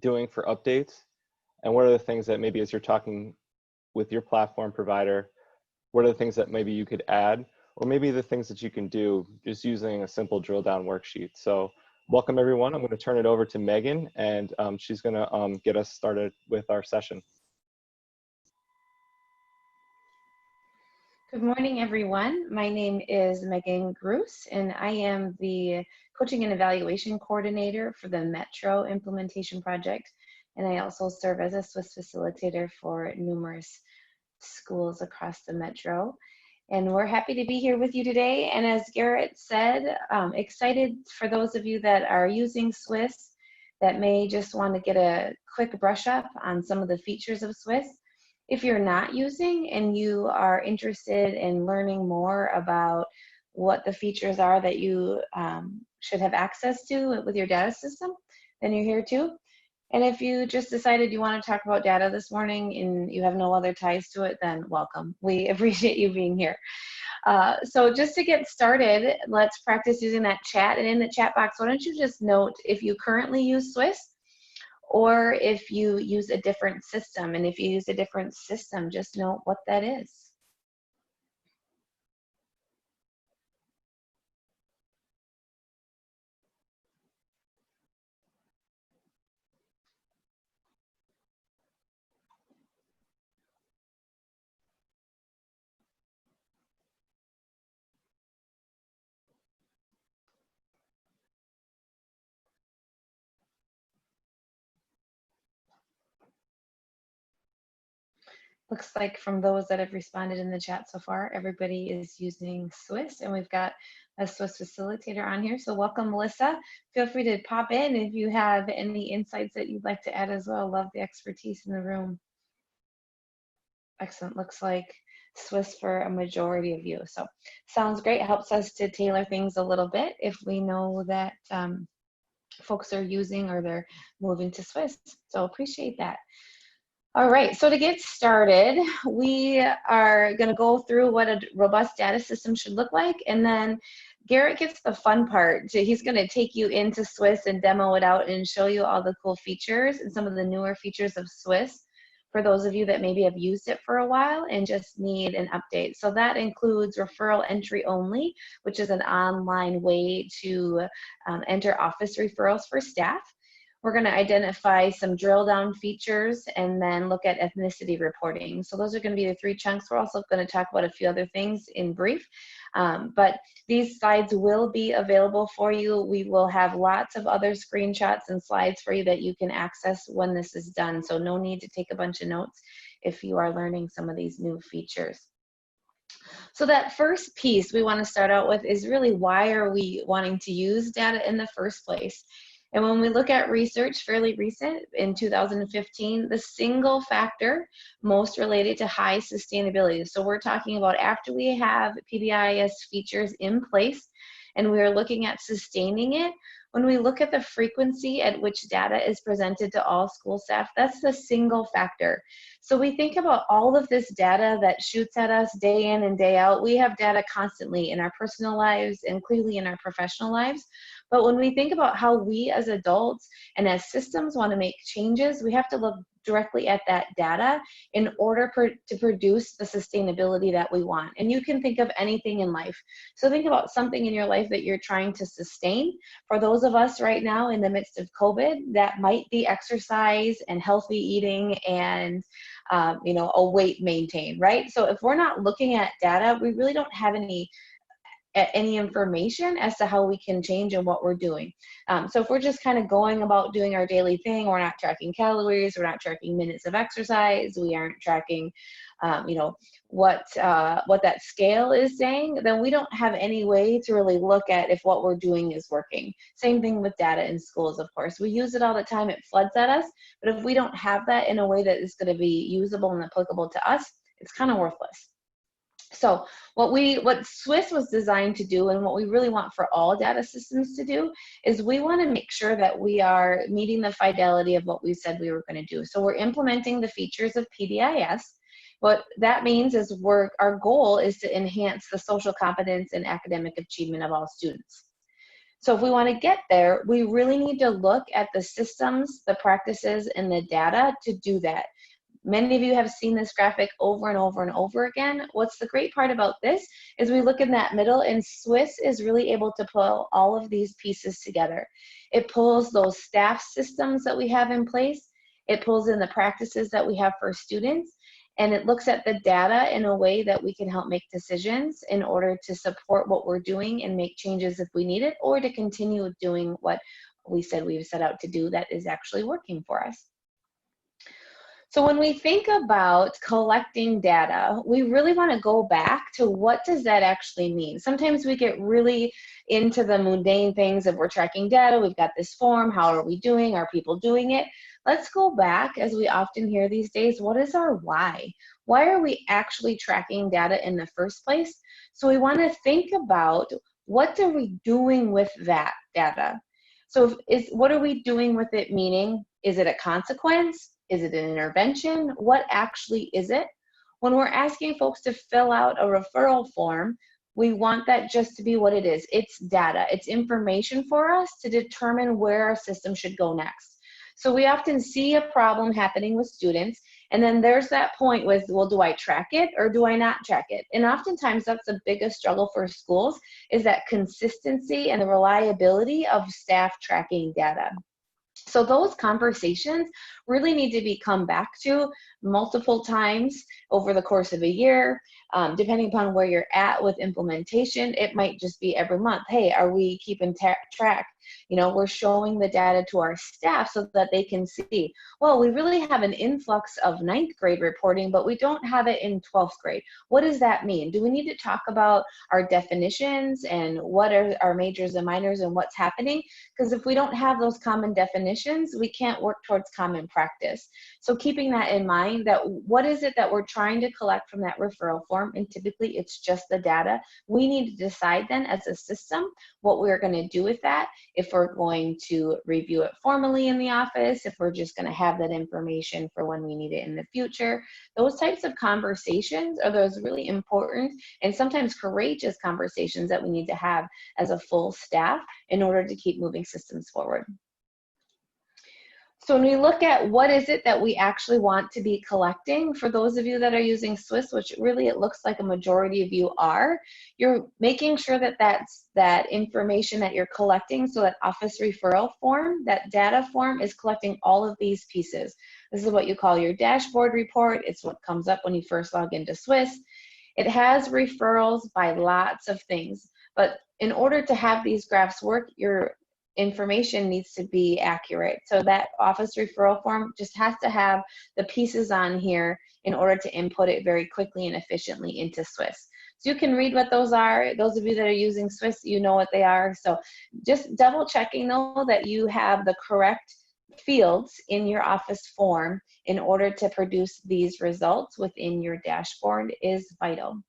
doing for updates? And what are the things that maybe as you're talking with your platform provider, what are the things that maybe you could add, or maybe the things that you can do just using a simple drill down worksheet? So welcome everyone. I'm going to turn it over to Megan, and she's going to get us started with our session. Good morning, everyone. My name is Megan Gruss, and I am the Coaching and Evaluation Coordinator for the Metro Implementation Project. And I also serve as a Swiss facilitator for numerous schools across the Metro. And we're happy to be here with you today. And as Garrett said, excited for those of you that are using Swiss that may just want to get a quick brush up on some of the features of Swiss. If you're not using and you are interested in learning more about what the features are that you should have access to with your data system, then you're here too. And if you just decided you want to talk about data this morning and you have no other ties to it, then welcome. We appreciate you being here. So just to get started, let's practice using that chat. And in the chat box, why don't you just note if you currently use Swiss, or if you use a different system. And if you use a different system, just note what that is. Looks like from those that have responded in the chat so far, everybody is using Swiss, and we've got a Swiss facilitator on here. So welcome, Melissa. Feel free to pop in if you have any insights that you'd like to add as well. Love the expertise in the room. Excellent. Looks like Swiss for a majority of you. So sounds great. Helps us to tailor things a little bit if we know that folks are using or they're moving to Swiss. So appreciate that. All right, so to get started, we are going to go through what a robust data system should look like, and then Garrett gets the fun part. He's going to take you into Swiss and demo it out and show you all the cool features and some of the newer features of Swiss for those of you that maybe have used it for a while and just need an update. So that includes referral entry only, which is an online way to enter office referrals for staff. We're going to identify some drill down features and then look at ethnicity reporting. So those are going to be the three chunks. We're also going to talk about a few other things in brief, but these slides will be available for you. We will have lots of other screenshots and slides for you that you can access when this is done. So no need to take a bunch of notes if you are learning some of these new features. So that first piece we want to start out with is really, why are we wanting to use data in the first place? And when we look at research, fairly recent, in 2015, the single factor most related to high sustainability. So we're talking about after we have PBIS features in place and we are looking at sustaining it, when we look at the frequency at which data is presented to all school staff, that's the single factor. So we think about all of this data that shoots at us day in and day out. We have data constantly in our personal lives and clearly in our professional lives. But when we think about how we as adults and as systems want to make changes, we have to look directly at that data in order to produce the sustainability that we want. And you can think of anything in life. So think about something in your life that you're trying to sustain. For those of us right now in the midst of COVID, that might be exercise and healthy eating and a weight maintained, right? So if we're not looking at data, we really don't have any information as to how we can change and what we're doing. So if we're just kind of going about doing our daily thing, we're not tracking calories, we're not tracking minutes of exercise, we aren't tracking, what that scale is saying, then we don't have any way to really look at if what we're doing is working. Same thing with data in schools, of course. We use it all the time, it floods at us, but if we don't have that in a way that is going to be usable and applicable to us, it's kind of worthless. So what Swiss was designed to do, and what we really want for all data systems to do, is we want to make sure that we are meeting the fidelity of what we said we were going to do. So we're implementing the features of PBIS. What that means is our goal is to enhance the social competence and academic achievement of all students. So if we want to get there, we really need to look at the systems, the practices, and the data to do that. Many of you have seen this graphic over and over and over again. What's the great part about this is we look in that middle, and Swiss is really able to pull all of these pieces together. It pulls those staff systems that we have in place. It pulls in the practices that we have for students, and it looks at the data in a way that we can help make decisions in order to support what we're doing and make changes if we need it, or to continue doing what we said we've set out to do that is actually working for us. So when we think about collecting data, we really want to go back to what does that actually mean? Sometimes we get really into the mundane things of we're tracking data, we've got this form, how are we doing, are people doing it? Let's go back, as we often hear these days, what is our why? Why are we actually tracking data in the first place? So we want to think about what are we doing with that data? So what are we doing with it, meaning, is it a consequence? Is it an intervention? What actually is it? When we're asking folks to fill out a referral form, we want that just to be what it is. It's data. It's information for us to determine where our system should go next. So we often see a problem happening with students, and then there's that point with, well, do I track it or do I not track it? And oftentimes that's the biggest struggle for schools, is that consistency and the reliability of staff tracking data. So those conversations really need to be come back to multiple times over the course of a year. Depending upon where you're at with implementation, it might just be every month. Hey, are we keeping track? You know, we're showing the data to our staff so that they can see, well, we really have an influx of 9th grade reporting, but we don't have it in 12th grade. What does that mean? Do we need to talk about our definitions and what are our majors and minors and what's happening? Because if we don't have those common definitions, we can't work towards common practice. So keeping that in mind, that what is it that we're trying to collect from that referral form, and typically it's just the data. We need to decide then as a system what we're going to do with that, if we're going to review it formally in the office, if we're just going to have that information for when we need it in the future. Those types of conversations are those really important and sometimes courageous conversations that we need to have as a full staff in order to keep moving systems forward. So when we look at what is it that we actually want to be collecting, for those of you that are using Swiss, which really it looks like a majority of you are, you're making sure that that information that you're collecting, so that office referral form, that data form is collecting all of these pieces. This is what you call your dashboard report. It's what comes up when you first log into Swiss. It has referrals by lots of things, but in order to have these graphs work, your information needs to be accurate. So that office referral form just has to have the pieces on here in order to input it very quickly and efficiently into Swiss. So you can read what those are. Those of you that are using Swiss, you know what they are. So just double checking though that you have the correct fields in your office form in order to produce these results within your dashboard is vital.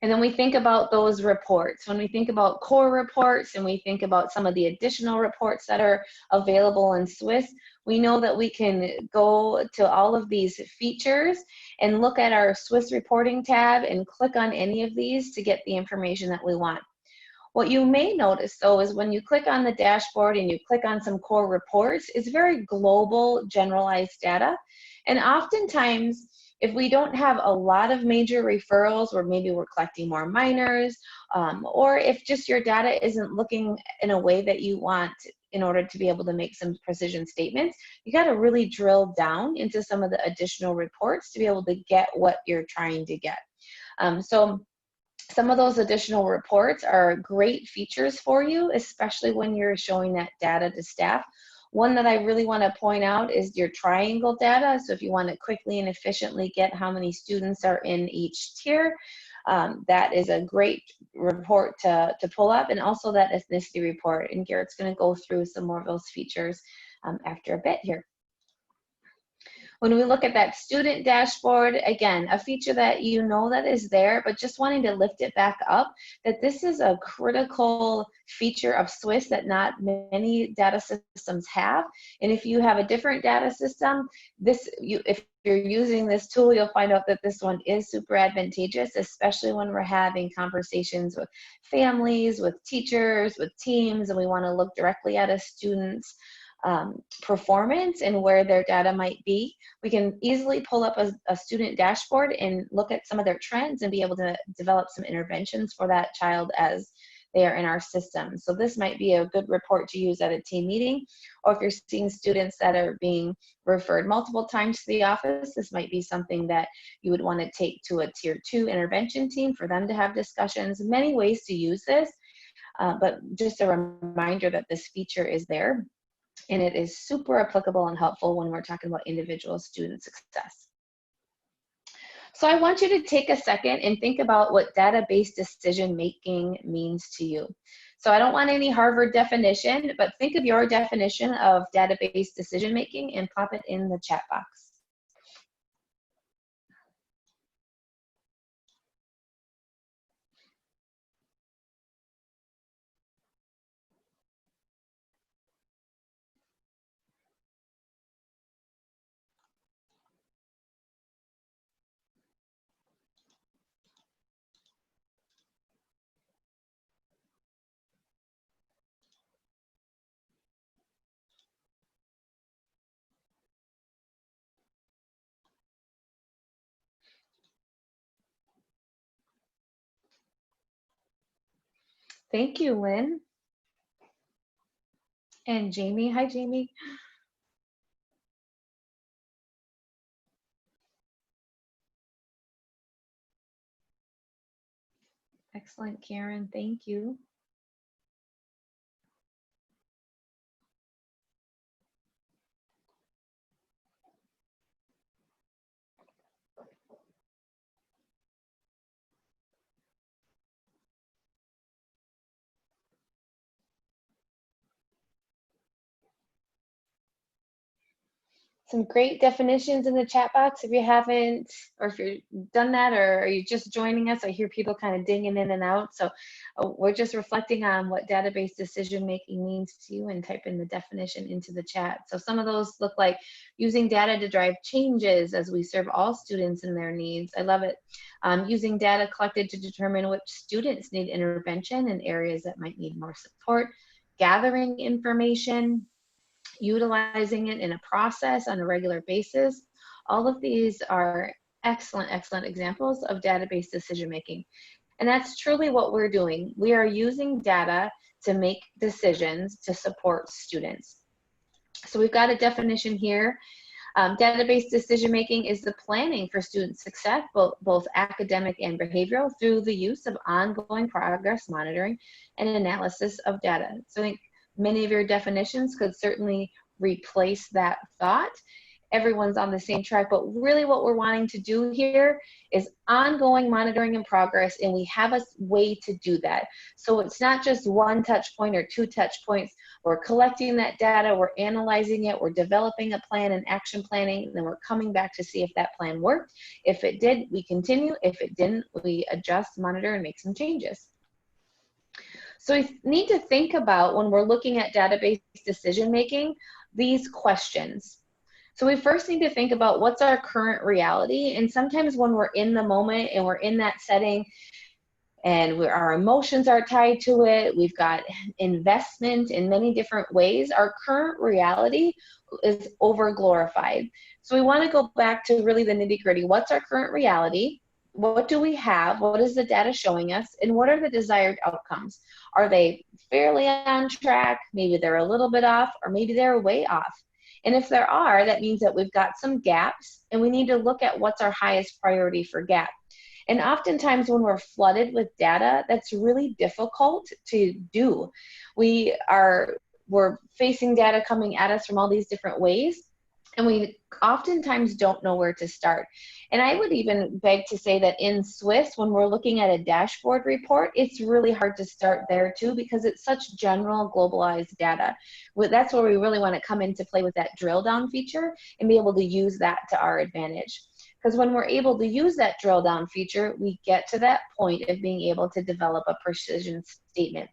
And then we think about those reports. When we think about core reports and we think about some of the additional reports that are available in Swiss, we know that we can go to all of these features and look at our Swiss reporting tab and click on any of these to get the information that we want. What you may notice though is when you click on the dashboard and you click on some core reports, it's very global, generalized data. And oftentimes, if we don't have a lot of major referrals, or maybe we're collecting more minors, or if just your data isn't looking in a way that you want in order to be able to make some precision statements, you got to really drill down into some of the additional reports to be able to get what you're trying to get. So some of those additional reports are great features for you, especially when you're showing that data to staff. One that I really want to point out is your triangle data. So if you want to quickly and efficiently get how many students are in each tier, that is a great report to pull up, and also that ethnicity report. And Garrett's going to go through some more of those features after a bit here. When we look at that student dashboard, again, a feature that you know that is there, but just wanting to lift it back up, that this is a critical feature of Swiss that not many data systems have. And if you have a different data system, if you're using this tool, you'll find out that this one is super advantageous, especially when we're having conversations with families, with teachers, with teams, and we want to look directly at a student's performance and where their data might be. We can easily pull up a student dashboard and look at some of their trends and be able to develop some interventions for that child as they are in our system. So this might be a good report to use at a team meeting, or if you're seeing students that are being referred multiple times to the office, this might be something that you would want to take to a tier 2 intervention team for them to have discussions. Many ways to use this, but just a reminder that this feature is there. And it is super applicable and helpful when we're talking about individual student success. So I want you to take a second and think about what database decision making means to you. So I don't want any Harvard definition, but think of your definition of database decision making and pop it in the chat box. Thank you, Lynn. And Jamie, hi Jamie. Excellent, Karen, thank you. Some great definitions in the chat box. If you haven't, or if you've done that, or are you just joining us, I hear people kind of dinging in and out. So we're just reflecting on what database decision making means to you and type in the definition into the chat. So some of those look like using data to drive changes as we serve all students and their needs. I love it. Using data collected to determine which students need intervention and areas that might need more support. Gathering information, utilizing it in a process on a regular basis. All of these are excellent, excellent examples of database decision making. And that's truly what we're doing. We are using data to make decisions to support students. So we've got a definition here. Database decision making is the planning for student success, both academic and behavioral, through the use of ongoing progress monitoring and analysis of data. So I think many of your definitions could certainly replace that thought. Everyone's on the same track, but really what we're wanting to do here is ongoing monitoring and progress, and we have a way to do that. So it's not just one touch point or two touch points. We're collecting that data, we're analyzing it, we're developing a plan and action planning, and then we're coming back to see if that plan worked. If it did, we continue. If it didn't, we adjust, monitor, and make some changes. So we need to think about, when we're looking at database decision making, these questions. So we first need to think about what's our current reality. And sometimes when we're in the moment and we're in that setting and our emotions are tied to it, we've got investment in many different ways, our current reality is over glorified. So we want to go back to really the nitty gritty. What's our current reality? What do we have? What is the data showing us? And what are the desired outcomes? Are they fairly on track? Maybe they're a little bit off, or maybe they're way off. And if there are, that means that we've got some gaps, and we need to look at what's our highest priority for gap. And oftentimes when we're flooded with data, that's really difficult to do. We're facing data coming at us from all these different ways, And we oftentimes don't know where to start. And I would even beg to say that in Swiss, when we're looking at a dashboard report, it's really hard to start there too, because it's such general globalized data. That's where we really want to come into play with that drill down feature and be able to use that to our advantage. Because when we're able to use that drill down feature, we get to that point of being able to develop a precision statement.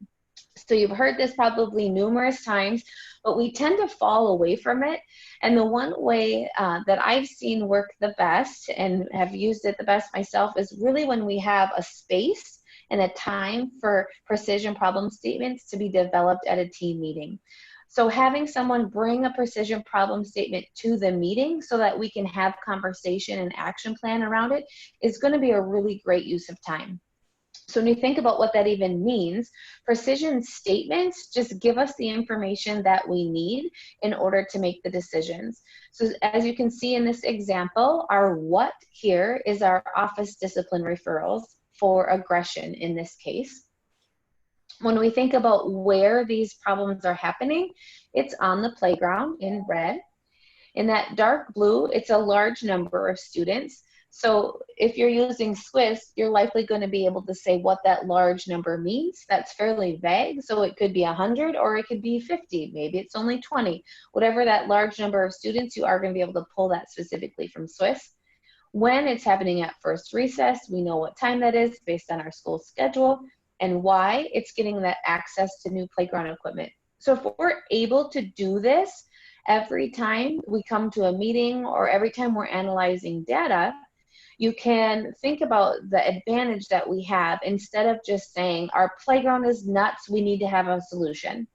So you've heard this probably numerous times, but we tend to fall away from it. And the one way that I've seen work the best and have used it the best myself is really when we have a space and a time for precision problem statements to be developed at a team meeting. So having someone bring a precision problem statement to the meeting so that we can have conversation and action plan around it is going to be a really great use of time. So when you think about what that even means, precision statements just give us the information that we need in order to make the decisions. So as you can see in this example, our what here is our office discipline referrals for aggression in this case. When we think about where these problems are happening, it's on the playground in red. In that dark blue, it's a large number of students. So if you're using Swiss, you're likely going to be able to say what that large number means. That's fairly vague, so it could be 100 or it could be 50. Maybe it's only 20. Whatever that large number of students, you are going to be able to pull that specifically from Swiss. When it's happening at first recess, we know what time that is based on our school schedule and why it's getting that access to new playground equipment. So if we're able to do this every time we come to a meeting or every time we're analyzing data, you can think about the advantage that we have instead of just saying our playground is nuts, we need to have a solution.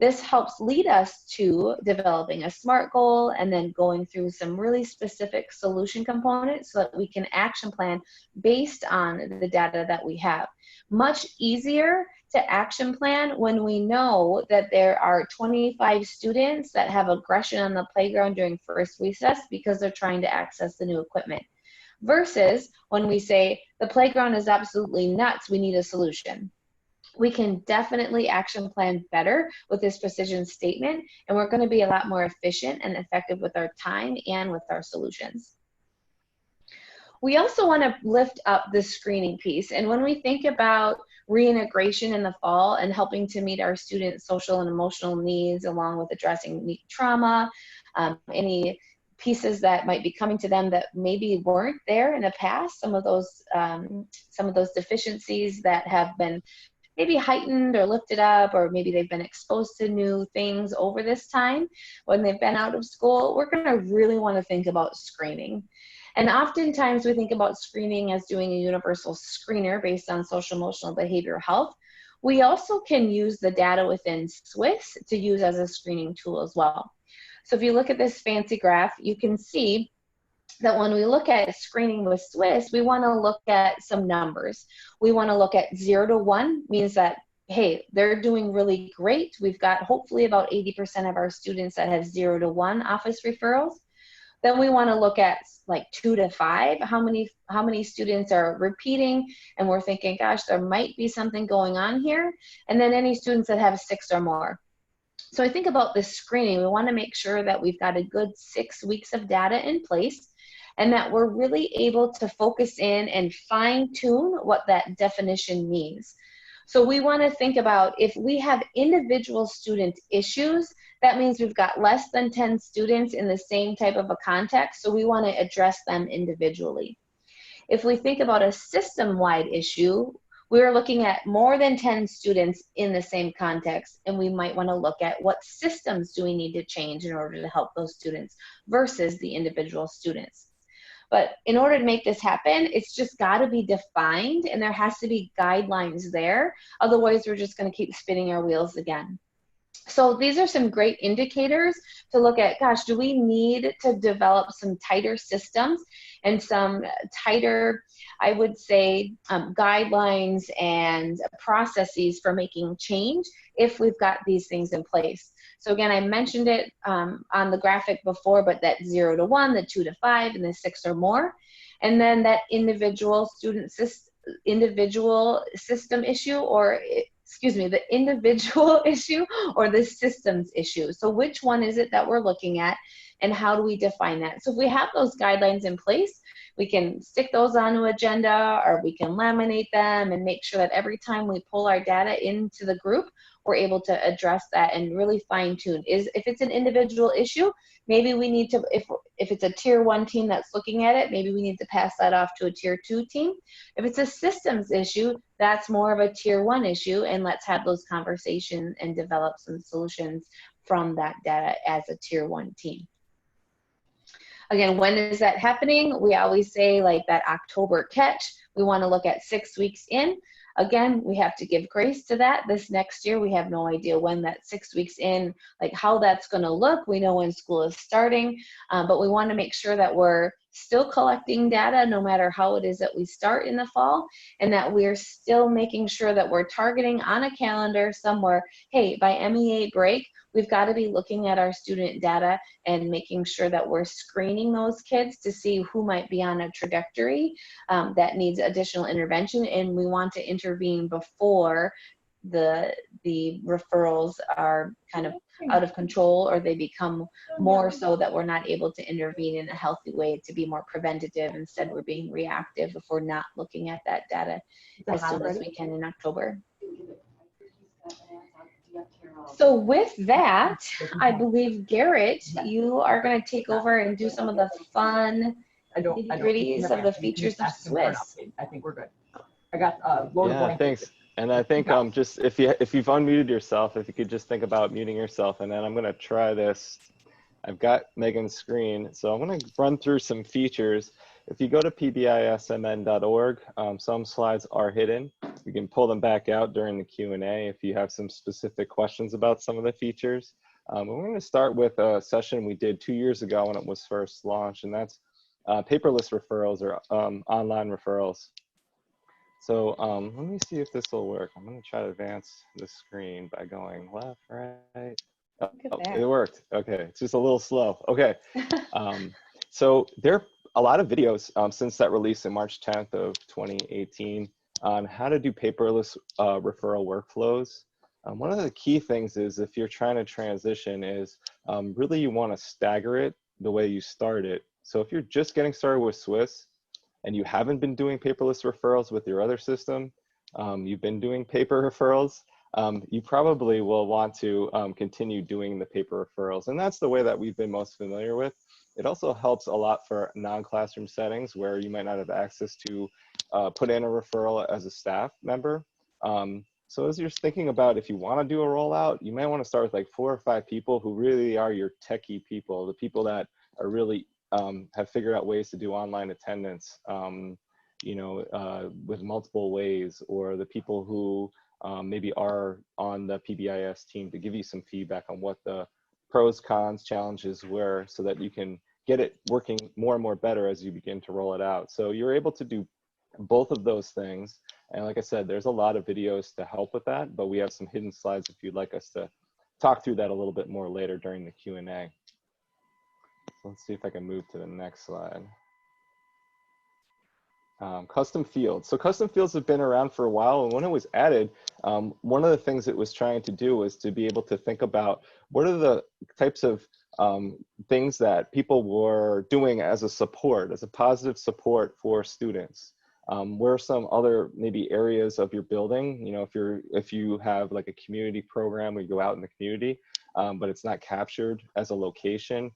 This helps lead us to developing a SMART goal and then going through some really specific solution components so that we can action plan based on the data that we have. Much easier to action plan when we know that there are 25 students that have aggression on the playground during first recess because they're trying to access the new equipment. Versus when we say the playground is absolutely nuts, we need a solution. We can definitely action plan better with this precision statement, and we're going to be a lot more efficient and effective with our time and with our solutions. We also want to lift up the screening piece, and when we think about reintegration in the fall and helping to meet our students' social and emotional needs along with addressing trauma, any pieces that might be coming to them that maybe weren't there in the past, some of those deficiencies that have been maybe heightened or lifted up, or maybe they've been exposed to new things over this time when they've been out of school, we're going to really want to think about screening. And oftentimes we think about screening as doing a universal screener based on social emotional behavioral health. We also can use the data within Swiss to use as a screening tool as well. So if you look at this fancy graph, you can see that when we look at screening with Swiss, we want to look at some numbers. We want to look at 0 to 1, means that, hey, they're doing really great. We've got hopefully about 80% of our students that have 0 to 1 office referrals. Then we want to look at like 2 to 5, how many students are repeating, and we're thinking, gosh, there might be something going on here. And then any students that have 6 or more. So I think about this screening, we want to make sure that we've got a good 6 weeks of data in place and that we're really able to focus in and fine tune what that definition means. So we want to think about if we have individual student issues, that means we've got less than 10 students in the same type of a context, so we want to address them individually. If we think about a system-wide issue, we're looking at more than 10 students in the same context, and we might want to look at what systems do we need to change in order to help those students versus the individual students. But in order to make this happen, it's just got to be defined, and there has to be guidelines there. Otherwise, we're just going to keep spinning our wheels again. So these are some great indicators to look at, gosh, do we need to develop some tighter systems and some tighter, I would say, guidelines and processes for making change if we've got these things in place. So again, I mentioned it on the graphic before, but that 0 to 1, the 2 to 5, and the 6 or more. And then that individual student individual system issue, or excuse me, the individual issue or the systems issue. So which one is it that we're looking at, and how do we define that? So if we have those guidelines in place, we can stick those on an agenda, or we can laminate them and make sure that every time we pull our data into the group, we're able to address that and really fine tune. If it's an individual issue, maybe we need to, if it's a tier 1 team that's looking at it, maybe we need to pass that off to a tier 2 team. If it's a systems issue, that's more of a tier 1 issue, and let's have those conversations and develop some solutions from that data as a tier 1 team. Again, when is that happening? We always say like that October catch, we want to look at 6 weeks in. Again, we have to give grace to that. This next year, we have no idea when that 6 weeks in, like how that's going to look. We know when school is starting, but we want to make sure that we're still collecting data no matter how it is that we start in the fall, and that we're still making sure that we're targeting on a calendar somewhere, hey, by MEA break, we've got to be looking at our student data and making sure that we're screening those kids to see who might be on a trajectory that needs additional intervention, and we want to intervene before the referrals are kind of out of control, or they become more so that we're not able to intervene in a healthy way to be more preventative. Instead, we're being reactive if we're not looking at that data as soon as we can in October. So with that, I believe, Garrett, you are going to take over and do some of the fun nitty-gritties of the features of Swiss. I think we're good. I got yeah, thanks. And I think just if you've unmuted yourself, if you could just think about muting yourself, and then I'm going to try this. I've got Megan's screen, so I'm going to run through some features. If you go to pbismn.org, some slides are hidden. You can pull them back out during the Q&A if you have some specific questions about some of the features. We're going to start with a session we did 2 years ago when it was first launched, and that's paperless referrals, or online referrals. So let me see if this will work. I'm going to try to advance the screen by going left, right. Oh, it worked. Okay, it's just a little slow. Okay. So there are a lot of videos since that release in March 10th of 2018 on how to do paperless referral workflows. One of the key things is, if you're trying to transition, is really you want to stagger it the way you start it. So if you're just getting started with Swiss and you haven't been doing paperless referrals with your other system, you've been doing paper referrals, you probably will want to continue doing the paper referrals. And that's the way that we've been most familiar with. It also helps a lot for non-classroom settings where you might not have access to put in a referral as a staff member. So as you're thinking about if you want to do a rollout, you might want to start with like 4 or 5 people who really are your techie people, the people that are really have figured out ways to do online attendance, you know, with multiple ways, or the people who maybe are on the PBIS team to give you some feedback on what the pros, cons, challenges were, so that you can get it working more and more better as you begin to roll it out. So you're able to do both of those things. And like I said, there's a lot of videos to help with that, but we have some hidden slides if you'd like us to talk through that a little bit more later during the Q&A. So let's see if I can move to the next slide. Custom fields. So custom fields have been around for a while, and when it was added, one of the things it was trying to do was to be able to think about what are the types of things that people were doing as a support, as a positive support for students. Where are some other maybe areas of your building? You know, if you have like a community program where you go out in the community, but it's not captured as a location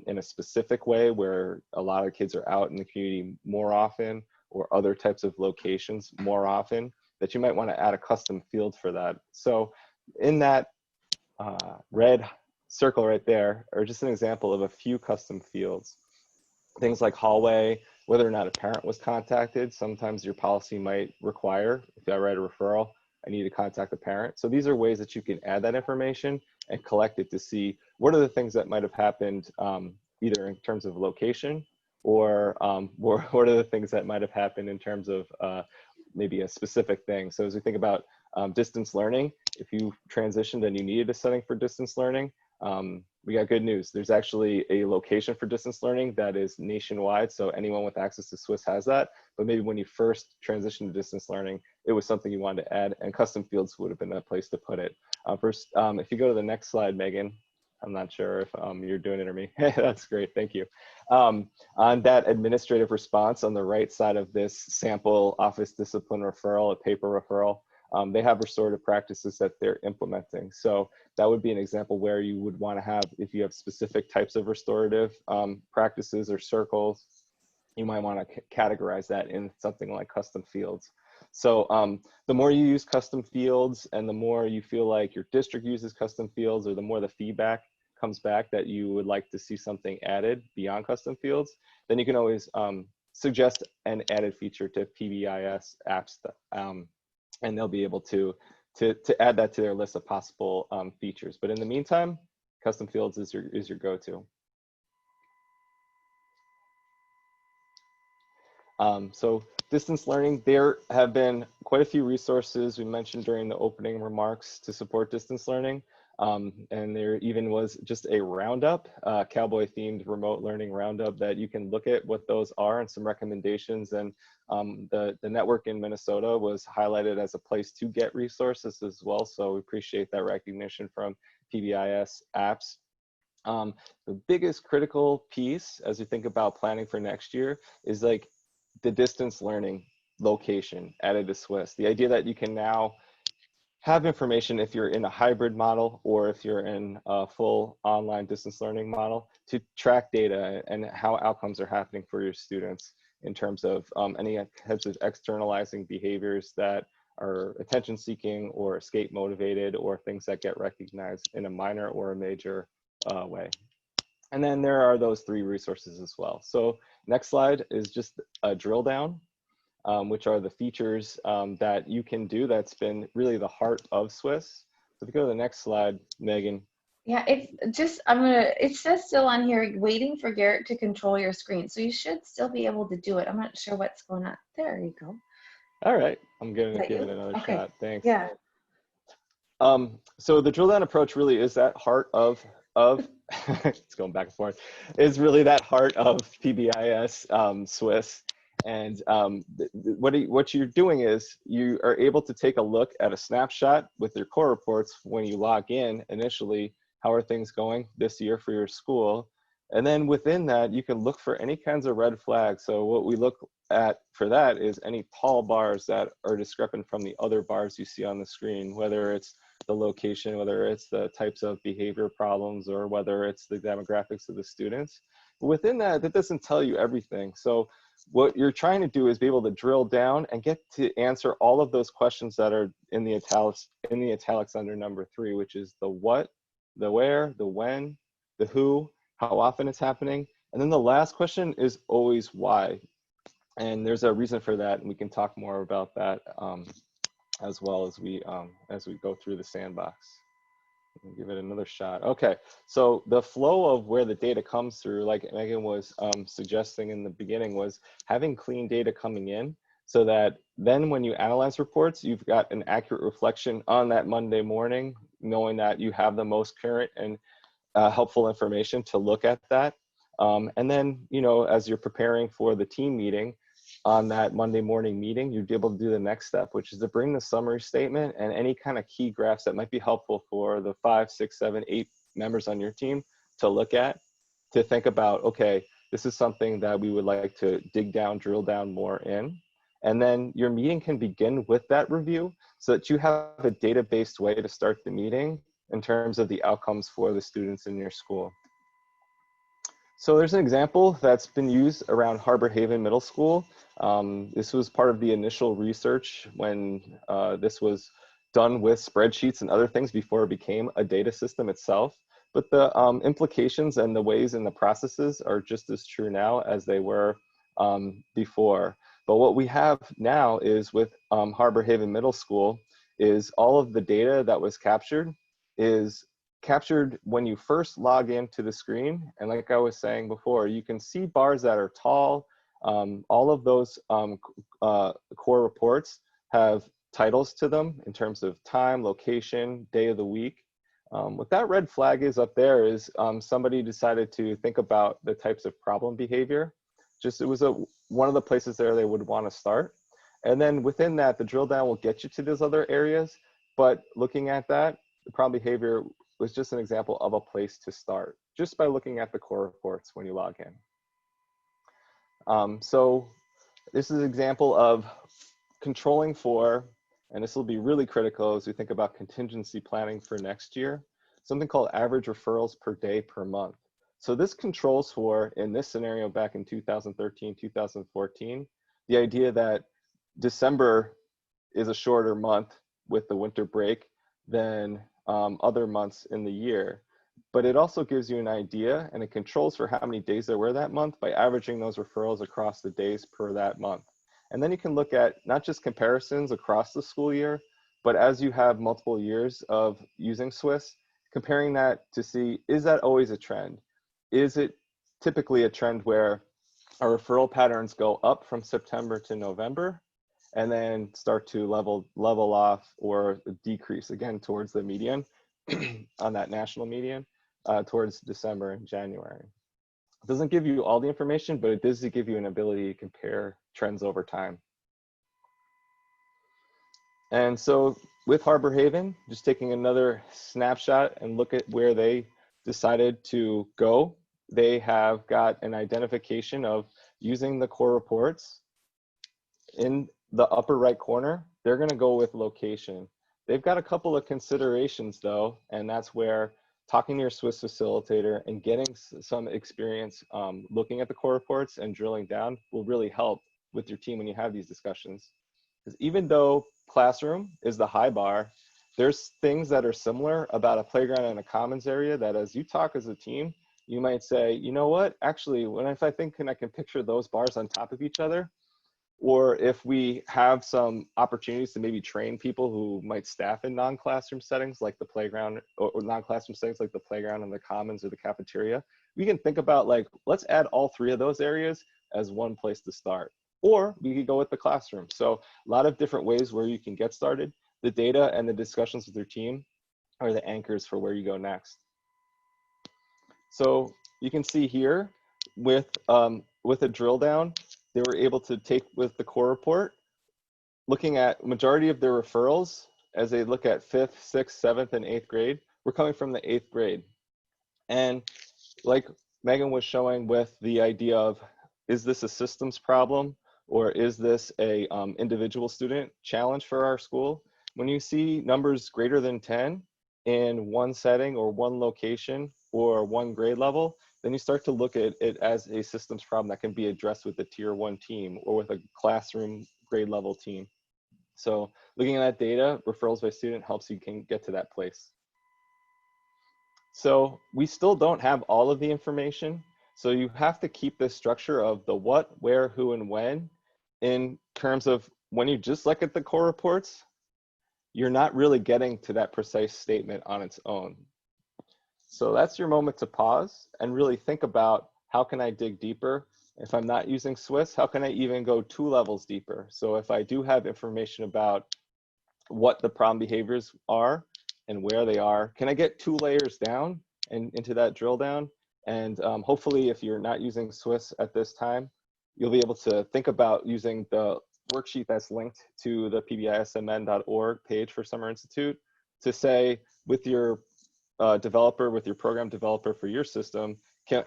in a specific way where a lot of kids are out in the community more often, or other types of locations more often, that you might want to add a custom field for that. So in that red circle right there are just an example of a few custom fields. Things like hallway, whether or not a parent was contacted. Sometimes your policy might require, if I write a referral, I need to contact the parent. So these are ways that you can add that information and collect it to see what are the things that might have happened, either in terms of location, or what are the things that might have happened in terms of maybe a specific thing. So as we think about distance learning, if you transitioned and you needed a setting for distance learning, we got good news. There's actually a location for distance learning that is nationwide, so anyone with access to Swiss has that. But maybe when you first transitioned to distance learning, it was something you wanted to add, and custom fields would have been a place to put it. First, if you go to the next slide, Megan, I'm not sure if you're doing it or me. That's great, thank you. On that administrative response on the right side of this sample office discipline referral, a paper referral, they have restorative practices that they're implementing. So that would be an example where you would want to have, if you have specific types of restorative practices or circles, you might want to categorize that in something like custom fields. So the more you use custom fields and the more you feel like your district uses custom fields, or the more the feedback comes back that you would like to see something added beyond custom fields, then you can always suggest an added feature to PBIS apps, and they'll be able to add that to their list of possible features. But in the meantime, custom fields is your go-to. So distance learning, there have been quite a few resources we mentioned during the opening remarks to support distance learning. And there even was just a roundup, cowboy themed remote learning roundup, that you can look at what those are and some recommendations. And the network in Minnesota was highlighted as a place to get resources as well. So we appreciate that recognition from PBIS apps. The biggest critical piece as we think about planning for next year is like the distance learning location added to Swiss. The idea that you can now have information if you're in a hybrid model or if you're in a full online distance learning model to track data and how outcomes are happening for your students in terms of any types of externalizing behaviors that are attention seeking or escape motivated, or things that get recognized in a minor or a major way. And then there are those 3 resources as well. So next slide is just a drill down, which are the features that you can do that's been really the heart of Swiss. So if you go to the next slide, Megan. Yeah, it's just, it says still on here, waiting for Garrett to control your screen. So you should still be able to do it. I'm not sure what's going on. There you go. All right, I'm gonna give it another shot. Thanks. Yeah. So the drill down approach really is that heart of it's going back and forth, is really that heart of PBIS Swiss. And what you're doing is you are able to take a look at a snapshot with your core reports when you log in initially. How are things going this year for your school? And then within that, you can look for any kinds of red flags. So what we look at for that is any tall bars that are discrepant from the other bars you see on the screen, whether it's the location, whether it's the types of behavior problems, or whether it's the demographics of the students. But within that, that doesn't tell you everything. So what you're trying to do is be able to drill down and get to answer all of those questions that are in the italics under number 3, which is the what, the where, the when, the who, how often it's happening. And then the last question is always why. And there's a reason for that, and we can talk more about that as well as we go through the sandbox. Give it another shot. Okay, so the flow of where the data comes through, like Megan was suggesting in the beginning, was having clean data coming in, so that then when you analyze reports, you've got an accurate reflection on that Monday morning, knowing that you have the most current and helpful information to look at that. And then, you know, as you're preparing for the team meeting on that Monday morning meeting, you'd be able to do the next step, which is to bring the summary statement and any kind of key graphs that might be helpful for the 5, 6, 7, 8 members on your team to look at, to think about, okay, this is something that we would like to dig down, drill down more in. And then your meeting can begin with that review so that you have a data-based way to start the meeting in terms of the outcomes for the students in your school. So there's an example that's been used around Harbor Haven Middle School. This was part of the initial research when this was done with spreadsheets and other things before it became a data system itself. But the implications and the ways and the processes are just as true now as they were before. But what we have now is with Harbor Haven Middle School is all of the data that was captured is captured when you first log into the screen. And like I was saying before, you can see bars that are tall. All of those core reports have titles to them in terms of time, location, day of the week. What that red flag is up there is somebody decided to think about the types of problem behavior. Just it was one of the places there they would want to start. And then within that, the drill down will get you to those other areas. But looking at that, the problem behavior was just an example of a place to start, just by looking at the core reports when you log in. So this is an example of controlling for, and this will be really critical as we think about contingency planning for next year, something called average referrals per day per month. So this controls for, in this scenario back in 2013, 2014, the idea that December is a shorter month with the winter break than other months in the year. But it also gives you an idea, and it controls for how many days there were that month by averaging those referrals across the days per that month. And then you can look at not just comparisons across the school year, but as you have multiple years of using Swiss, comparing that to see, is that always a trend? Is it typically a trend where our referral patterns go up from September to November and then start to level off or decrease again towards the median on that national median towards December and January? It doesn't give you all the information, but it does give you an ability to compare trends over time. And so with Harbor Haven, just taking another snapshot and look at where they decided to go, they have got an identification of using the core reports. In the upper right corner, they're going to go with location. They've got a couple of considerations though, and that's where talking to your Swiss facilitator and getting some experience looking at the core reports and drilling down will really help with your team when you have these discussions. Because even though classroom is the high bar, there's things that are similar about a playground and a commons area that as you talk as a team, you might say, you know what, actually, if I think I can picture those bars on top of each other, or if we have some opportunities to maybe train people who might staff in non-classroom settings like the playground, or non-classroom settings like the playground and the commons or the cafeteria, we can think about like, let's add all three of those areas as one place to start. Or we could go with the classroom. So a lot of different ways where you can get started. The data and the discussions with your team are the anchors for where you go next. So you can see here with a drill down, they were able to take with the core report, looking at majority of their referrals as they look at 5th, 6th, 7th, and 8th grade, we're coming from the 8th grade. And like Megan was showing with the idea of, is this a systems problem or is this a individual student challenge for our school? When you see numbers greater than 10 in one setting or one location or one grade level, then you start to look at it as a systems problem that can be addressed with a tier 1 team or with a classroom grade level team. So looking at that data, referrals by student helps you can get to that place. So we still don't have all of the information. So you have to keep this structure of the what, where, who, and when in terms of when you just look at the core reports, you're not really getting to that precise statement on its own. So that's your moment to pause and really think about, how can I dig deeper? If I'm not using Swiss, how can I even go 2 levels deeper? So if I do have information about what the problem behaviors are and where they are, can I get 2 layers down and into that drill down? And hopefully if you're not using Swiss at this time, you'll be able to think about using the worksheet that's linked to the PBISMN.org page for Summer Institute to say with your developer, with your program developer for your system,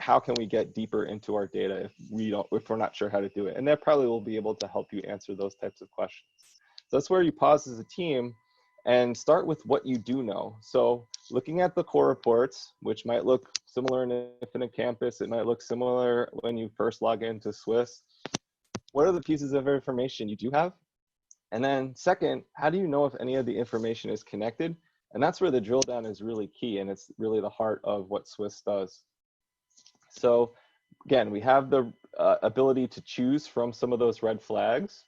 how can we get deeper into our data if we're not sure how to do it? And that probably will be able to help you answer those types of questions. So that's where you pause as a team and start with what you do know. So looking at the core reports, which might look similar in Infinite Campus, it might look similar when you first log into Swiss. What are the pieces of information you do have? And then second, how do you know if any of the information is connected? And that's where the drill down is really key, and it's really the heart of what Swiss does. So again, we have the ability to choose from some of those red flags.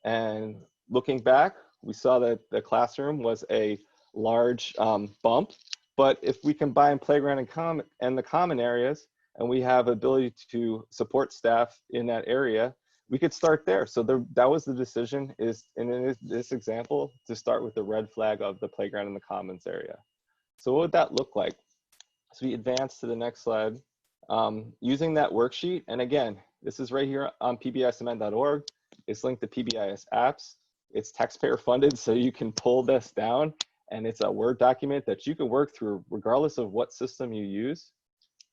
And looking back, we saw that the classroom was a large bump, but if we combine playground and the common areas, and we have ability to support staff in that area, we could start there. So that was the decision, is in this example, to start with the red flag of the playground and the commons area. So what would that look like? So we advance to the next slide. Using that worksheet, and again, this is right here on pbismn.org. It's linked to PBIS apps. It's taxpayer funded, so you can pull this down, and it's a Word document that you can work through regardless of what system you use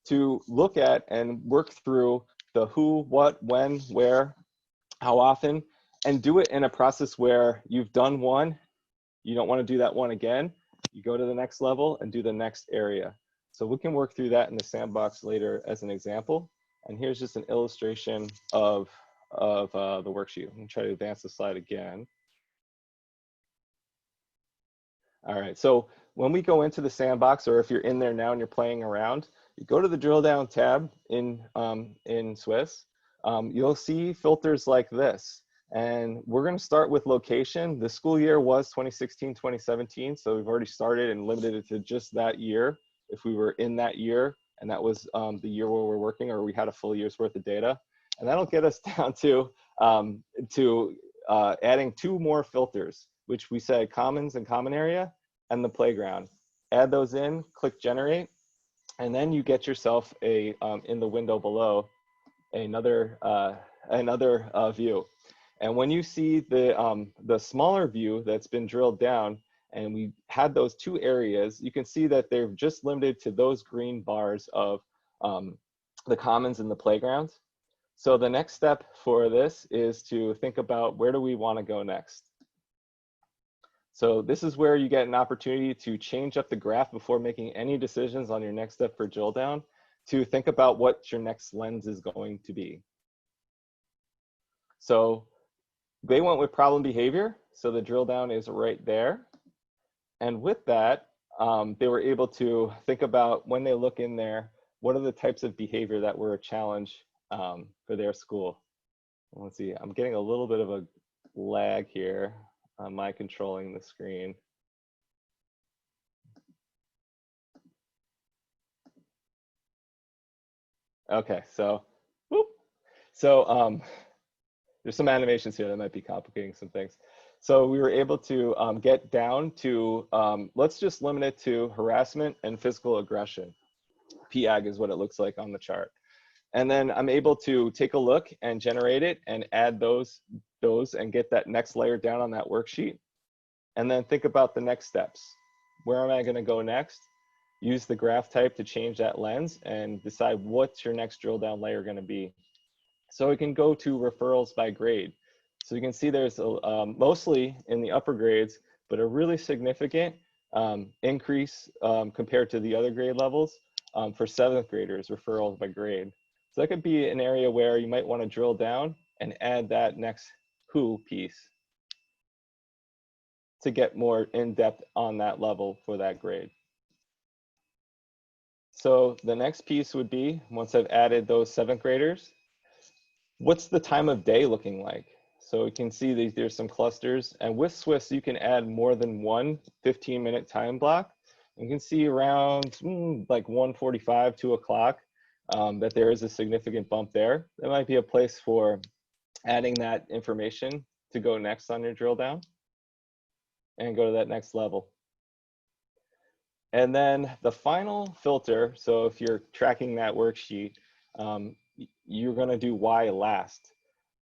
to look at and work through the who, what, when, where, how often, and do it in a process where you've done one, you don't want to do that one again, you go to the next level and do the next area. So we can work through that in the sandbox later as an example. And here's just an illustration of the worksheet. I'm gonna try to advance the slide again. All right, so when we go into the sandbox, or if you're in there now and you're playing around, you go to the drill down tab in Swiss. You'll see filters like this. And we're going to start with location. The school year was 2016, 2017. So we've already started and limited it to just that year. If we were in that year, and that was the year where we're working, or we had a full year's worth of data. And that'll get us down to adding 2 more filters, which we said commons and common area and the playground. Add those in, click generate, and then you get yourself a, in the window below, another view. And when you see the smaller view that's been drilled down, and we had those 2 areas, you can see that they're just limited to those green bars of the commons and the playgrounds. So the next step for this is to think about, where do we want to go next? So this is where you get an opportunity to change up the graph before making any decisions on your next step for drill down, to think about what your next lens is going to be. So they went with problem behavior, so the drill down is right there. And with that, they were able to think about, when they look in there, what are the types of behavior that were a challenge for their school. Let's see, I'm getting a little bit of a lag here on my controlling the screen. Okay, so, whoop. So there's some animations here that might be complicating some things. So we were able to get down to, let's just limit it to harassment and physical aggression. PAG is what it looks like on the chart. And then I'm able to take a look and generate it and add those and get that next layer down on that worksheet. And then think about the next steps. Where am I going to go next? Use the graph type to change that lens and decide what's your next drill down layer going to be. So we can go to referrals by grade. So you can see there's mostly in the upper grades, but a really significant increase compared to the other grade levels for 7th graders, referrals by grade. So that could be an area where you might want to drill down and add that next who piece to get more in-depth on that level for that grade. So the next piece would be, once I've added those 7th graders, what's the time of day looking like? So you can see there's some clusters, and with Swiss, you can add more than one 15-minute time block. You can see around like 1:45, 2 o'clock, that there is a significant bump there. That might be a place for adding that information to go next on your drill down and go to that next level. And then the final filter, so if you're tracking that worksheet, you're going to do why last.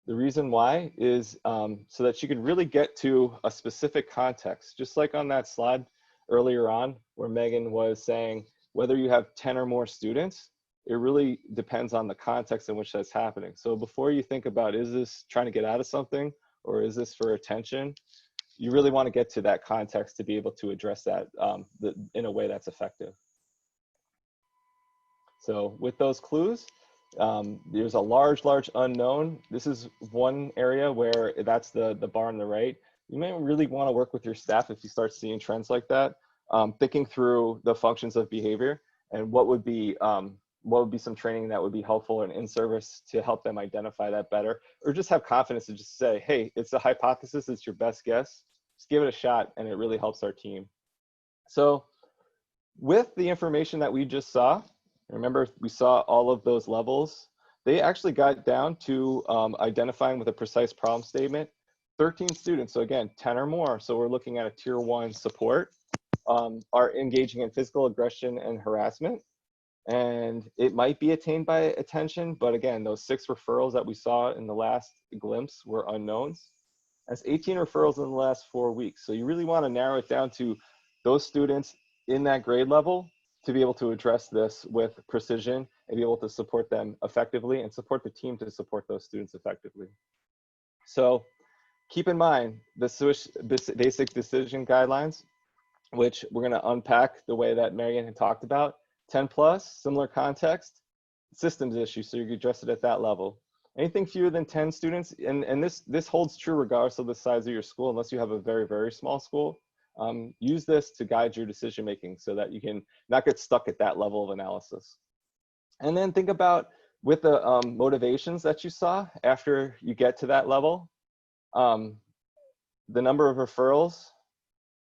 The reason why is so that you can really get to a specific context, just like on that slide earlier on where Megan was saying, whether you have 10 or more students, it really depends on the context in which that's happening. So before you think about, is this trying to get out of something or is this for attention, you really want to get to that context to be able to address that in a way that's effective. So with those clues, there's a large unknown. This is one area where that's the bar on the right. You may really want to work with your staff if you start seeing trends like that, thinking through the functions of behavior and what would be some training that would be helpful and in service to help them identify that better, or just have confidence to just say, hey, it's a hypothesis, it's your best guess, just give it a shot, and it really helps our team. So with the information that we just saw, remember we saw all of those levels, they actually got down to identifying with a precise problem statement, 13 students, so again, 10 or more, so we're looking at a tier 1 support. are engaging in physical aggression and harassment. And it might be attained by attention, but again, those 6 referrals that we saw in the last glimpse were unknowns. That's 18 referrals in the last 4 weeks. So you really want to narrow it down to those students in that grade level to be able to address this with precision and be able to support them effectively and support the team to support those students effectively. So keep in mind the Swiss basic decision guidelines, which we're going to unpack the way that Marian had talked about. 10 plus, similar context, systems issue, so you can address it at that level. Anything fewer than 10 students, and this holds true regardless of the size of your school, unless you have a very, very small school. Use this to guide your decision making so that you can not get stuck at that level of analysis. And then think about with the motivations that you saw after you get to that level, the number of referrals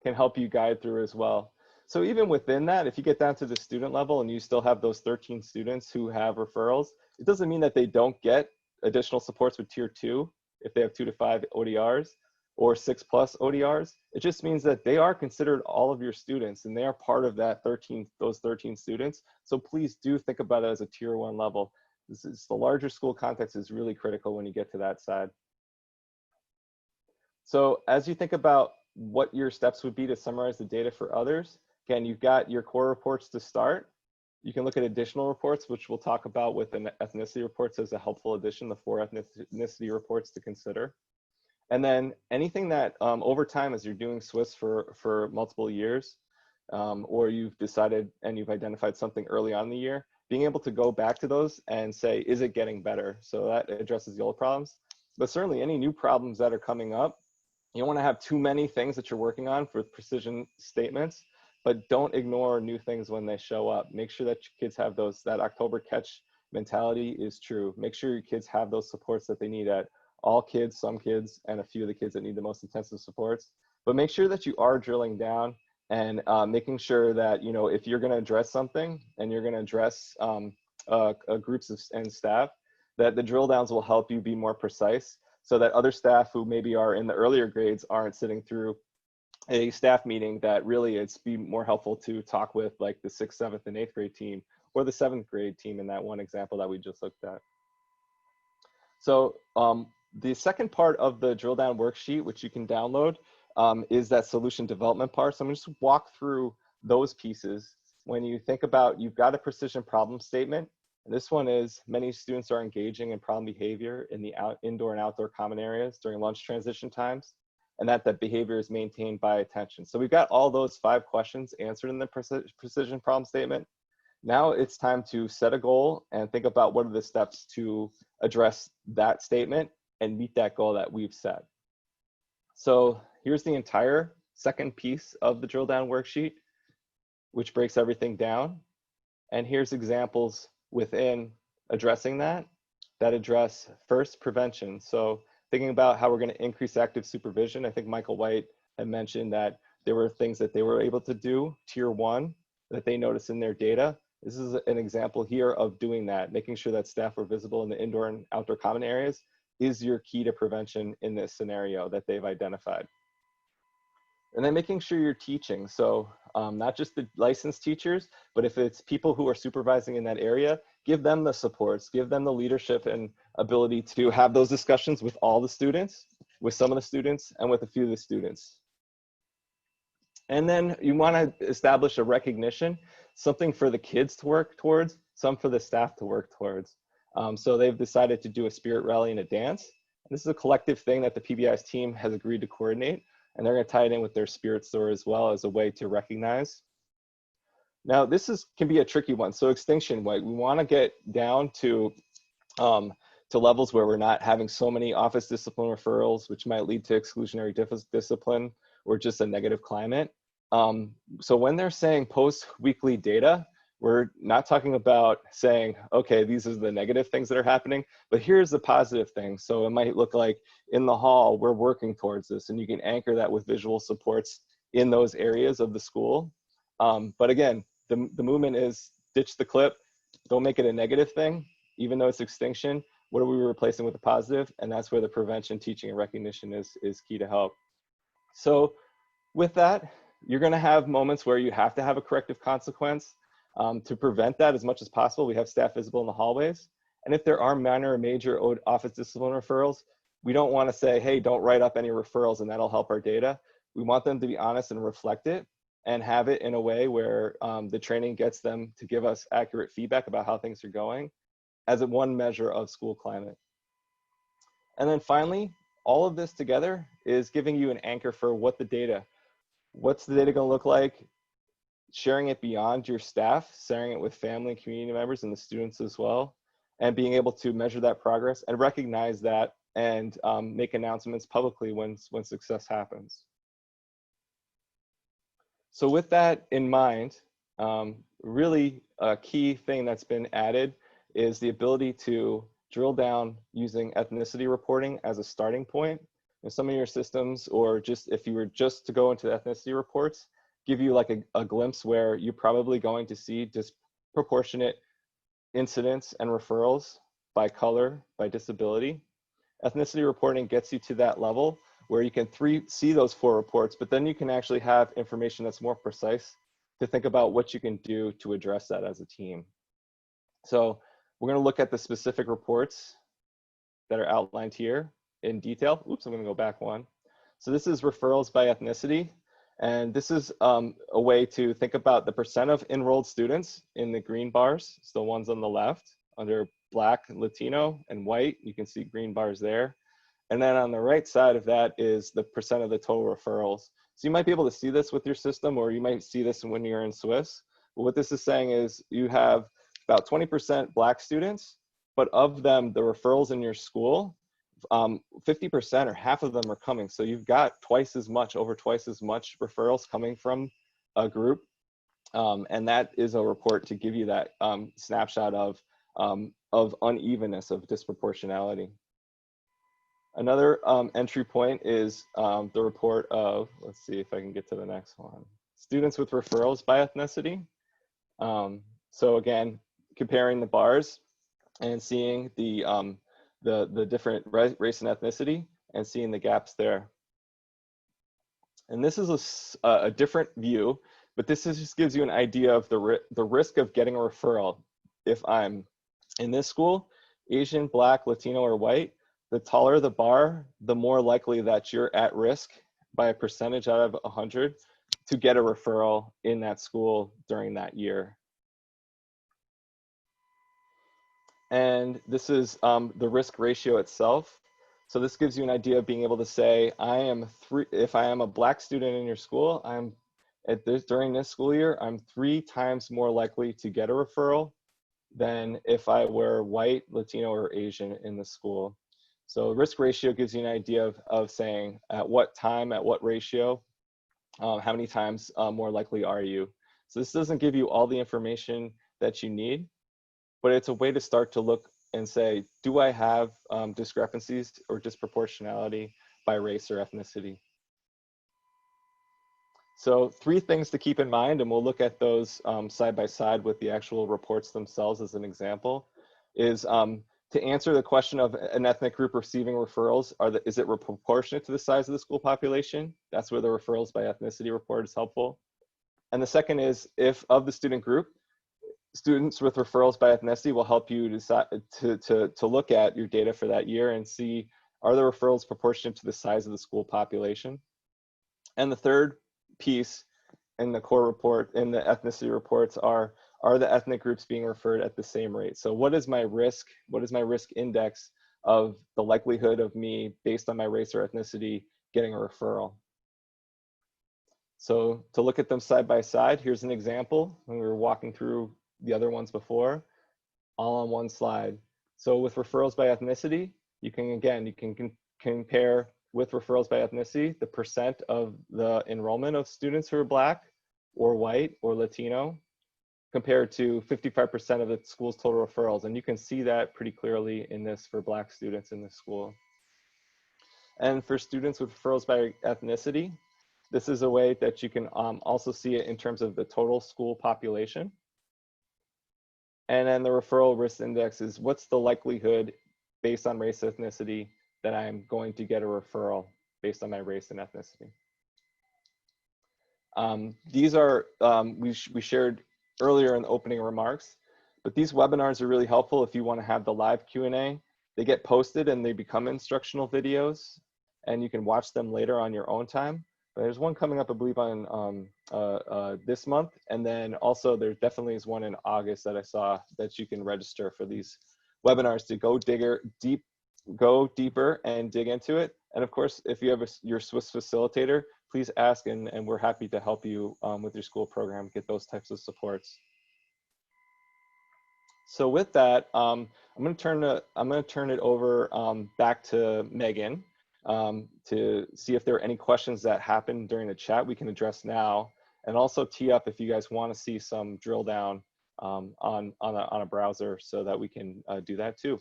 can help you guide through as well. So even within that, if you get down to the student level and you still have those 13 students who have referrals, it doesn't mean that they don't get additional supports with tier 2 if they have 2 to 5 ODRs or 6+ ODRs. It just means that they are considered all of your students and they are part of that those 13 students. So please do think about it as a tier 1 level. This is the larger school context is really critical when you get to that side. So as you think about what your steps would be to summarize the data for others, again, you've got your core reports to start. You can look at additional reports, which we'll talk about with an ethnicity reports as a helpful addition, the 4 ethnicity reports to consider. And then anything that over time, as you're doing Swiss for multiple years, or you've decided and you've identified something early on in the year, being able to go back to those and say, is it getting better? So that addresses the old problems. But certainly any new problems that are coming up, you don't want to have too many things that you're working on for precision statements, but don't ignore new things when they show up. Make sure that your kids have those, that October catch mentality is true. Make sure your kids have those supports that they need at all kids, some kids, and a few of the kids that need the most intensive supports. But make sure that you are drilling down and making sure that, you know, if you're going to address something and you're going to address groups and staff, that the drill downs will help you be more precise so that other staff who maybe are in the earlier grades aren't sitting through a staff meeting, that really it's be more helpful to talk with like the 6th, 7th, and 8th grade team or the 7th grade team in that one example that we just looked at. So the second part of the drill down worksheet, which you can download, is that solution development part. So I'm just walk through those pieces. When you think about, you've got a precision problem statement. And this one is many students are engaging in problem behavior in the indoor and outdoor common areas during lunch transition times, and that behavior is maintained by attention. So we've got all those 5 questions answered in the precision problem statement. Now it's time to set a goal and think about what are the steps to address that statement and meet that goal that we've set. So here's the entire second piece of the drill down worksheet, which breaks everything down. And here's examples within addressing that address first prevention. So thinking about how we're going to increase active supervision. I think Michael White had mentioned that there were things that they were able to do, tier 1, that they noticed in their data. This is an example here of doing that, making sure that staff are visible in the indoor and outdoor common areas is your key to prevention in this scenario that they've identified. And then making sure you're teaching. So not just the licensed teachers, but if it's people who are supervising in that area, give them the supports, give them the leadership and ability to have those discussions with all the students, with some of the students, and with a few of the students. And then you want to establish a recognition, something for the kids to work towards, some for the staff to work towards. So they've decided to do a spirit rally and a dance. This is a collective thing that the PBIS team has agreed to coordinate, and they're going to tie it in with their spirit store as well as a way to recognize. Now, this can be a tricky one. So extinction, we want to get down to levels where we're not having so many office discipline referrals, which might lead to exclusionary discipline or just a negative climate. So when they're saying post-weekly data, we're not talking about saying, okay, these are the negative things that are happening, but here's the positive things. So it might look like in the hall, we're working towards this, and you can anchor that with visual supports in those areas of the school. But again, the movement is ditch the clip, don't make it a negative thing, even though it's extinction. What are we replacing with a positive? And that's where the prevention, teaching, and recognition is key to help. So with that, You're going to have moments where you have to have a corrective consequence. To prevent that as much as possible, we have staff visible in the hallways. And if there are minor or major office discipline referrals, we don't want to say, hey, don't write up any referrals and that'll help our data. We want them to be honest and reflect it and have it in a way where the training gets them to give us accurate feedback about how things are going as one measure of school climate. And then finally, all of this together is giving you an anchor for what's the data going to look like, sharing it beyond your staff, sharing it with family and community members and the students as well, and being able to measure that progress and recognize that and make announcements publicly when success happens. So with that in mind, really a key thing that's been added is the ability to drill down using ethnicity reporting as a starting point. And some of your systems, or just if you were just to go into the ethnicity reports, give you like a glimpse where you're probably going to see disproportionate incidents and referrals by color, by disability. Ethnicity reporting gets you to that level where you can see those 4 reports, but then you can actually have information that's more precise to think about what you can do to address that as a team. So we're going to look at the specific reports that are outlined here in detail. Oops, I'm going to go back one. So this is referrals by ethnicity. And this is a way to think about the percent of enrolled students in the green bars. So the ones on the left under Black, Latino, and white, you can see green bars there. And then on the right side of that is the percent of the total referrals. So you might be able to see this with your system, or you might see this when you're in Swiss. But what this is saying is you have about 20% Black students, but of them, the referrals in your school, 50% or half of them are coming. So you've got over twice as much referrals coming from a group. And that is a report to give you that snapshot of unevenness, of disproportionality. Another entry point is the report of, let's see if I can get to the next one, students with referrals by ethnicity. So again, comparing the bars and seeing the different race and ethnicity and seeing the gaps there. And this is a different view, but this just gives you an idea of the risk of getting a referral. If I'm in this school, Asian, Black, Latino, or white, the taller the bar, the more likely that you're at risk by a percentage out of 100 to get a referral in that school during that year. And this is the risk ratio itself. So this gives you an idea of being able to say, if I am a Black student in your school, during this school year, I'm 3 times more likely to get a referral than if I were white, Latino, or Asian in the school. So risk ratio gives you an idea of saying at what time, at what ratio, how many times more likely are you. So this doesn't give you all the information that you need, but it's a way to start to look and say, do I have discrepancies or disproportionality by race or ethnicity? So 3 things to keep in mind, and we'll look at those side by side with the actual reports themselves as an example, is to answer the question of an ethnic group receiving referrals, is it proportionate to the size of the school population? That's where the referrals by ethnicity report is helpful. And the second is, if of the student group, students with referrals by ethnicity will help you decide to look at your data for that year and see, are the referrals proportionate to the size of the school population? And the third piece in the core report, in the ethnicity reports, are the ethnic groups being referred at the same rate? So what is my risk? What is my risk index of the likelihood of me, based on my race or ethnicity, getting a referral? So to look at them side by side, here's an example when we were walking through the other ones before, all on one slide. So with referrals by ethnicity, you can compare with referrals by ethnicity, the percent of the enrollment of students who are Black or white or Latino compared to 55% of the school's total referrals. And you can see that pretty clearly in this for Black students in this school. And for students with referrals by ethnicity, this is a way that you can also see it in terms of the total school population. And then the referral risk index is, what's the likelihood based on race ethnicity that I'm going to get a referral based on my race and ethnicity. These are, we shared earlier in the opening remarks, but these webinars are really helpful if you want to have the live Q&A. They get posted and they become instructional videos, and you can watch them later on your own time. But there's one coming up, I believe, on this month, and then also there definitely is one in August that I saw that you can register for these webinars to go deeper and dig into it. And of course, if you have your Swiss facilitator, please ask, and we're happy to help you with your school program get those types of supports. So with that, I'm going to turn it over back to Megan to see if there are any questions that happened during the chat we can address now, and also tee up if you guys want to see some drill down on a browser so that we can do that too.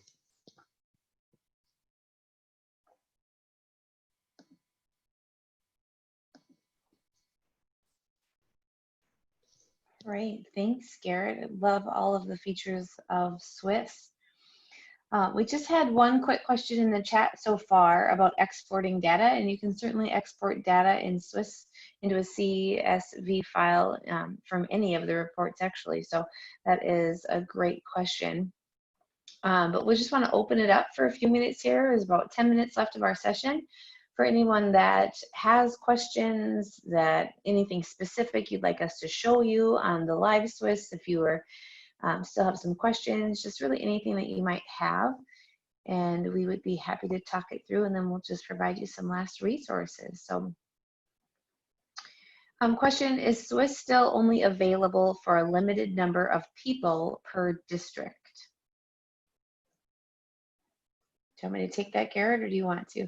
Great, thanks, Garrett. I love all of the features of Swiss. We just had one quick question in the chat so far about exporting data, and you can certainly export data in Swiss into a CSV file from any of the reports, actually. So that is a great question. But we just want to open it up for a few minutes here. There's about 10 minutes left of our session. For anyone that has questions, that anything specific you'd like us to show you on the live Swiss, if you are still have some questions, just really anything that you might have, and we would be happy to talk it through, and then we'll just provide you some last resources. So question, is Swiss still only available for a limited number of people per district? Do you want me to take that, Garrett, or do you want to?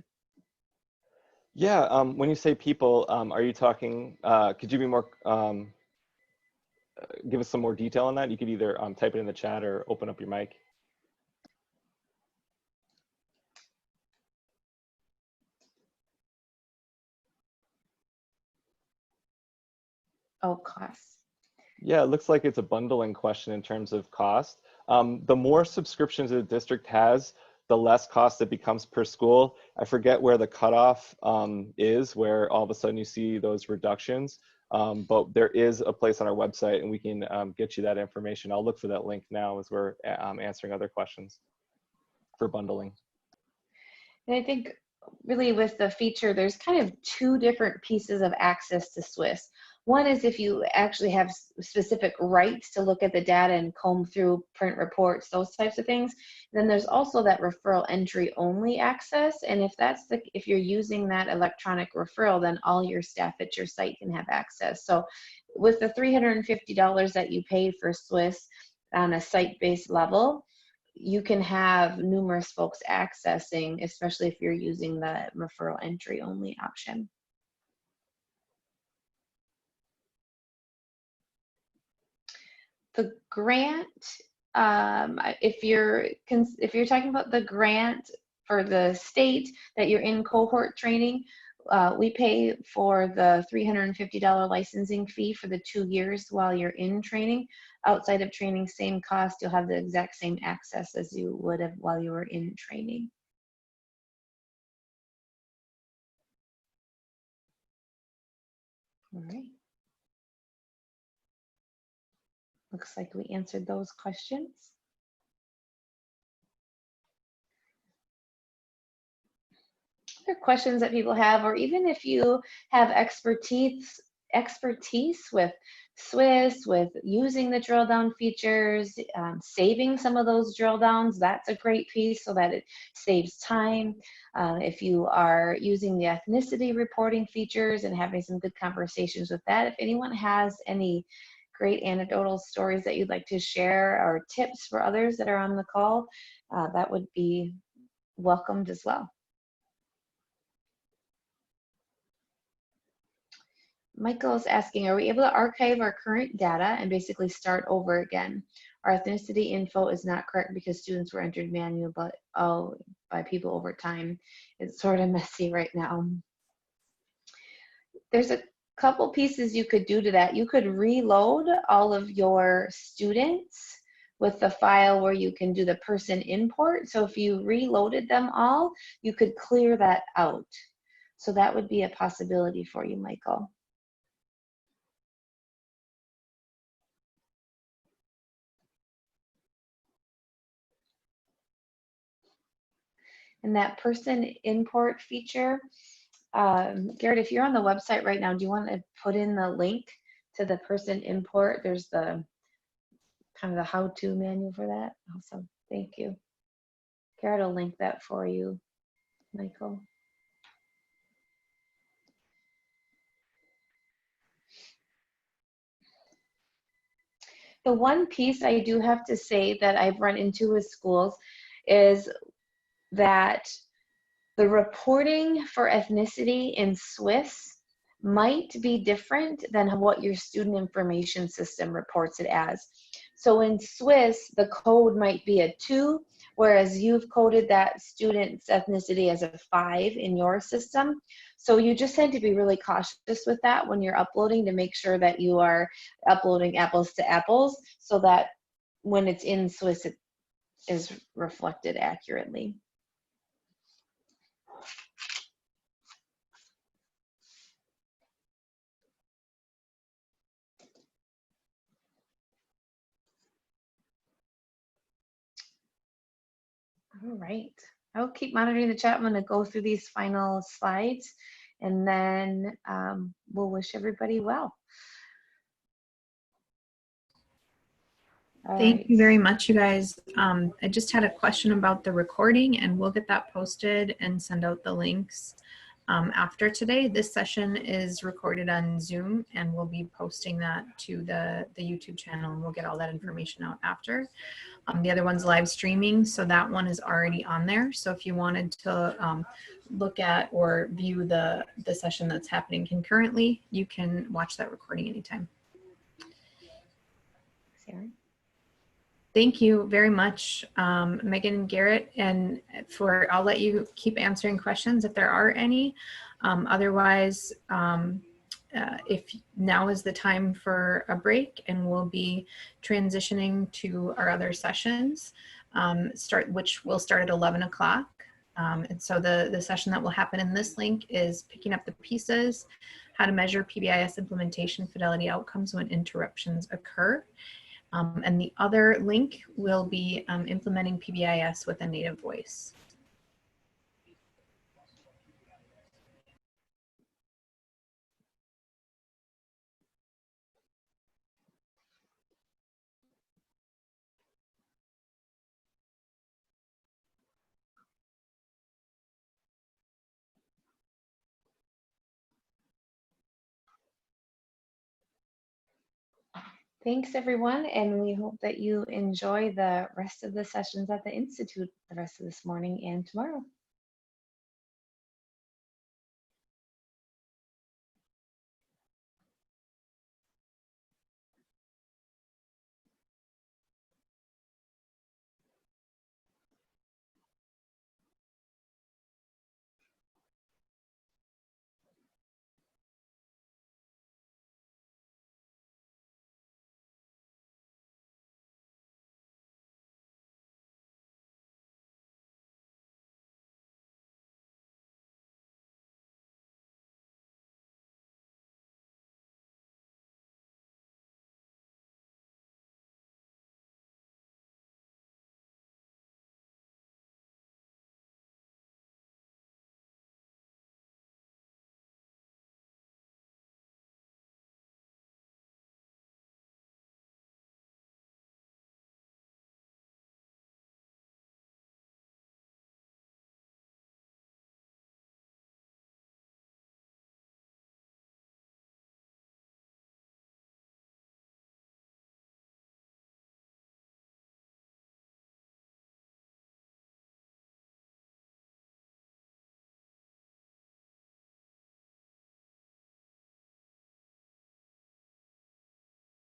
Yeah, when you say people, are you talking, could you be more, give us some more detail on that? You could either type it in the chat or open up your mic. Oh, costs. Yeah, it looks like it's a bundling question in terms of cost. The more subscriptions a district has, the less cost it becomes per school. I forget where the cutoff is, where all of a sudden you see those reductions. But there is a place on our website, and we can get you that information. I'll look for that link now as we're answering other questions for bundling. And I think really with the feature, there's kind of two different pieces of access to Swiss. One is if you actually have specific rights to look at the data and comb through, print reports, those types of things. Then there's also that referral entry only access. And if you're using that electronic referral, then all your staff at your site can have access. So with the $350 that you pay for Swiss on a site-based level, you can have numerous folks accessing, especially if you're using the referral entry only option. The grant, if you're talking about the grant for the state that you're in cohort training, we pay for the $350 licensing fee for the 2 years while you're in training. Outside of training, same cost, you'll have the exact same access as you would have while you were in training. All right. Looks like we answered those questions. Other questions that people have, or even if you have expertise with Swiss, with using the drill down features, saving some of those drill downs, that's a great piece so that it saves time. If you are using the ethnicity reporting features and having some good conversations with that, if anyone has any great anecdotal stories that you'd like to share or tips for others that are on the call, that would be welcomed as well. Michael is asking, are we able to archive our current data and basically start over again? Our ethnicity info is not correct because students were entered manually, but by people over time. It's sort of messy right now. There's a couple pieces you could do to that. You could reload all of your students with the file where you can do the person import. So if you reloaded them all, you could clear that out. So that would be a possibility for you, Michael. And that person import feature, Garrett, if you're on the website right now, do you want to put in the link to the person import? There's the kind of the how-to manual for that. Awesome, thank you. Garrett will link that for you, Michael. The one piece I do have to say that I've run into with schools is that the reporting for ethnicity in Swiss might be different than what your student information system reports it as. So in Swiss, the code might be a 2, whereas you've coded that student's ethnicity as a 5 in your system. So you just need to be really cautious with that when you're uploading to make sure that you are uploading apples to apples so that when it's in Swiss, it is reflected accurately. All right, I'll keep monitoring the chat. I'm going to go through these final slides and then we'll wish everybody well. Thank you very much, you guys. I just had a question about the recording, and we'll get that posted and send out the links after today. This session is recorded on Zoom, and we'll be posting that to the YouTube channel, and we'll get all that information out after. The other one's live streaming, so that one is already on there. So if you wanted to look at or view the session that's happening concurrently, you can watch that recording anytime. Sarah? Thank you very much, Megan and Garrett, and I'll let you keep answering questions if there are any. Otherwise, if now is the time for a break, and we'll be transitioning to our other sessions, which will start at 11 o'clock. And so the session that will happen in this link is picking up the pieces, how to measure PBIS implementation fidelity outcomes when interruptions occur. And the other link will be implementing PBIS with a native voice. Thanks, everyone, and we hope that you enjoy the rest of the sessions at the Institute the rest of this morning and tomorrow.